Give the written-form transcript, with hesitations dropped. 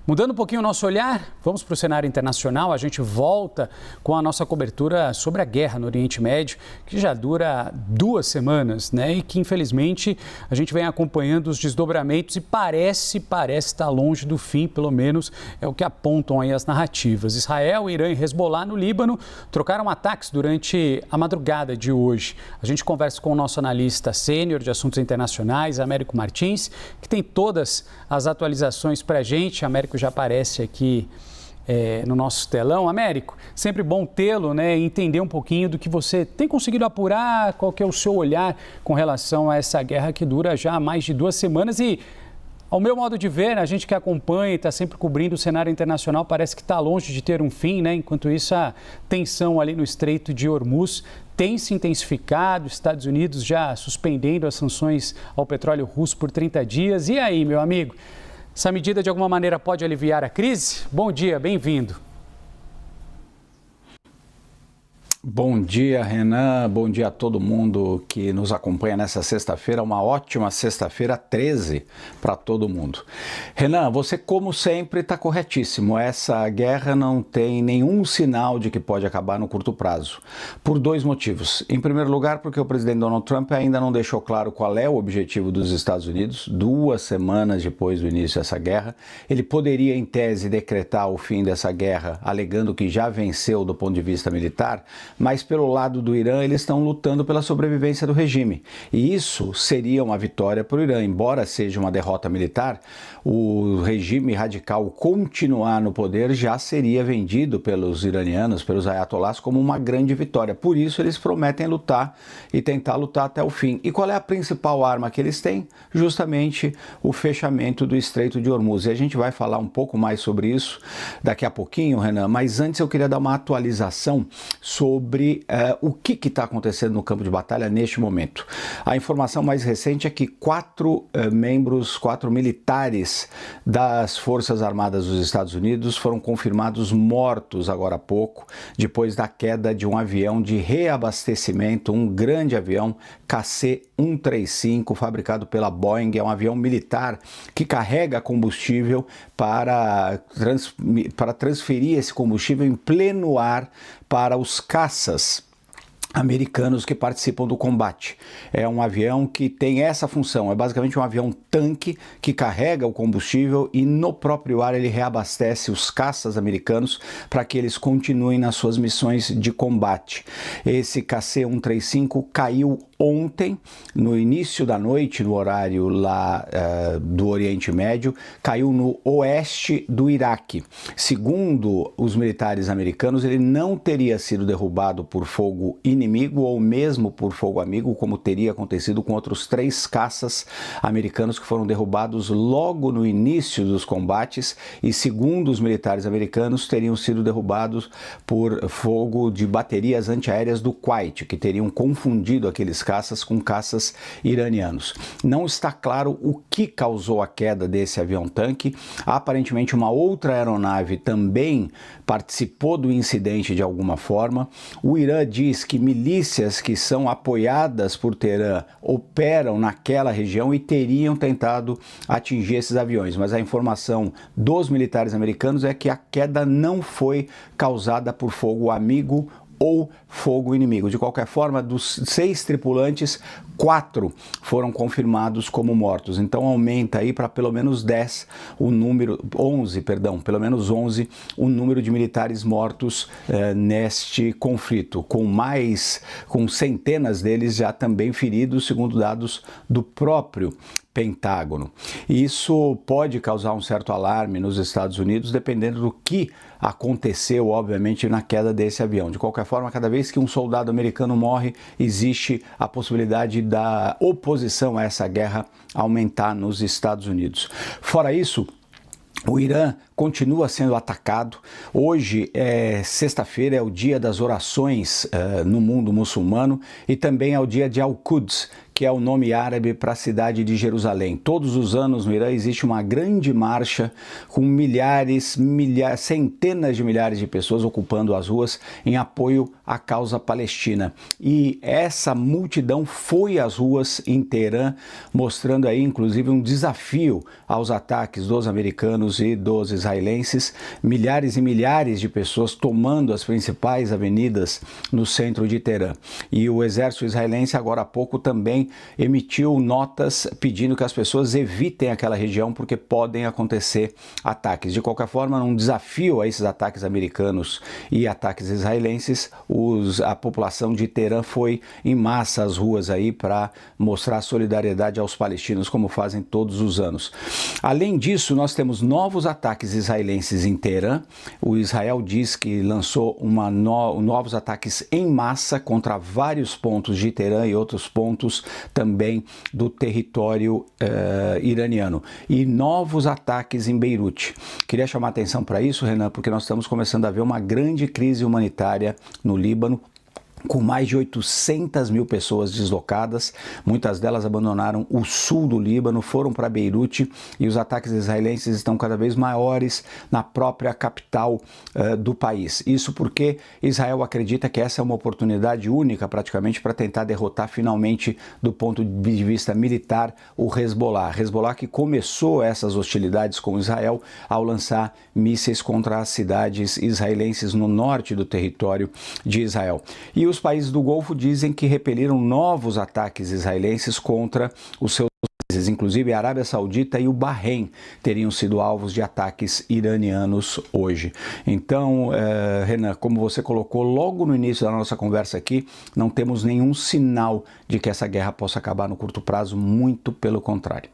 Mudando um pouquinho o nosso olhar, vamos para o cenário internacional. A gente volta com a nossa cobertura sobre a guerra no Oriente Médio, que já dura 2 semanas, né? E que, infelizmente, a gente vem acompanhando os desdobramentos e parece estar longe do fim, pelo menos é o que apontam aí as narrativas. Israel, Irã e Hezbollah no Líbano trocaram ataques durante a madrugada de hoje. A gente conversa com o nosso analista sênior de assuntos internacionais, Américo Martins, que tem todas as atualizações para a gente. Américo já aparece aqui no nosso telão. Américo, sempre bom tê-lo, né? Entender um pouquinho do que você tem conseguido apurar, qual que é o seu olhar com relação a essa guerra que dura já mais de 2 semanas e, ao meu modo de ver, a gente que acompanha e está sempre cobrindo o cenário internacional parece que está longe de ter um fim, né? Enquanto isso, a tensão ali no Estreito de Hormuz tem se intensificado, Estados Unidos já suspendendo as sanções ao petróleo russo por 30 dias. E aí, meu amigo? Essa medida, de alguma maneira, pode aliviar a crise? Bom dia, bem-vindo. Bom dia, Renan. Bom dia a todo mundo que nos acompanha nessa sexta-feira. Uma ótima sexta-feira 13 para todo mundo. Renan, você, como sempre, está corretíssimo. Essa guerra não tem nenhum sinal de que pode acabar no curto prazo, por 2 motivos. Em primeiro lugar, porque o presidente Donald Trump ainda não deixou claro qual é o objetivo dos Estados Unidos. 2 semanas depois do início dessa guerra, ele poderia, em tese, decretar o fim dessa guerra, alegando que já venceu do ponto de vista militar, mas pelo lado do Irã eles estão lutando pela sobrevivência do regime. E isso seria uma vitória para o Irã. Embora seja uma derrota militar, o regime radical continuar no poder já seria vendido pelos iranianos, pelos ayatollahs, como uma grande vitória. Por isso eles prometem lutar e tentar lutar até o fim. E qual é a principal arma que eles têm? Justamente o fechamento do Estreito de Hormuz. E a gente vai falar um pouco mais sobre isso daqui a pouquinho, Renan, mas antes eu queria dar uma atualização sobre o que está acontecendo no campo de batalha neste momento. A informação mais recente é que 4 militares das Forças Armadas dos Estados Unidos foram confirmados mortos agora há pouco, depois da queda de um avião de reabastecimento, um grande avião KC-135, fabricado pela Boeing. É um avião militar que carrega combustível para transferir esse combustível em pleno ar para os caças americanos que participam do combate. É um avião que tem essa função, é basicamente um avião tanque que carrega o combustível e no próprio ar ele reabastece os caças americanos para que eles continuem nas suas missões de combate. Esse KC-135 caiu ontem, no início da noite, no horário lá do Oriente Médio, caiu no oeste do Iraque. Segundo os militares americanos, ele não teria sido derrubado por fogo inimigo ou mesmo por fogo amigo, como teria acontecido com outros 3 caças americanos que foram derrubados logo no início dos combates e, segundo os militares americanos, teriam sido derrubados por fogo de baterias antiaéreas do Kuwait, que teriam confundido aqueles caças com caças iranianos. Não está claro o que causou a queda desse avião-tanque. Aparentemente, uma outra aeronave também participou do incidente de alguma forma. O Irã diz que milícias que são apoiadas por Teherã operam naquela região e teriam tentado atingir esses aviões, mas a informação dos militares americanos é que a queda não foi causada por fogo amigo ou fogo inimigo. De qualquer forma, dos 6 tripulantes, 4 foram confirmados como mortos. Então aumenta aí para pelo menos 11 o número de militares mortos neste conflito, com centenas deles já também feridos, segundo dados do próprio Pentágono. Isso pode causar um certo alarme nos Estados Unidos, dependendo do que aconteceu, obviamente, na queda desse avião. De qualquer forma, cada vez que um soldado americano morre, existe a possibilidade da oposição a essa guerra aumentar nos Estados Unidos. Fora isso, o Irã continua sendo atacado. Hoje, sexta-feira, é o dia das orações no mundo muçulmano e também é o dia de Al-Quds, que é o nome árabe para a cidade de Jerusalém. Todos os anos no Irã existe uma grande marcha com centenas de milhares de pessoas ocupando as ruas em apoio à causa palestina. E essa multidão foi às ruas em Teherã, mostrando aí inclusive um desafio aos ataques dos americanos e dos israelenses. Milhares e milhares de pessoas tomando as principais avenidas no centro de Teherã. E o exército israelense agora há pouco também emitiu notas pedindo que as pessoas evitem aquela região porque podem acontecer ataques. De qualquer forma, num desafio a esses ataques americanos e ataques israelenses, a população de Teherã foi em massa às ruas aí para mostrar solidariedade aos palestinos, como fazem todos os anos. Além disso, nós temos novos ataques israelenses em Teherã. O Israel diz que lançou novos ataques em massa contra vários pontos de Teherã e outros pontos também do território iraniano. E novos ataques em Beirute. Queria chamar a atenção para isso, Renan, porque nós estamos começando a ver uma grande crise humanitária no Líbano, com mais de 800 mil pessoas deslocadas. Muitas delas abandonaram o sul do Líbano, foram para Beirute, e os ataques israelenses estão cada vez maiores na própria capital do país. Isso porque Israel acredita que essa é uma oportunidade única praticamente para tentar derrotar finalmente, do ponto de vista militar, o Hezbollah. Hezbollah que começou essas hostilidades com Israel ao lançar mísseis contra as cidades israelenses no norte do território de Israel. E os países do Golfo dizem que repeliram novos ataques israelenses contra os seus países. Inclusive a Arábia Saudita e o Bahrein teriam sido alvos de ataques iranianos hoje. Então, Renan, como você colocou logo no início da nossa conversa aqui, não temos nenhum sinal de que essa guerra possa acabar no curto prazo, muito pelo contrário.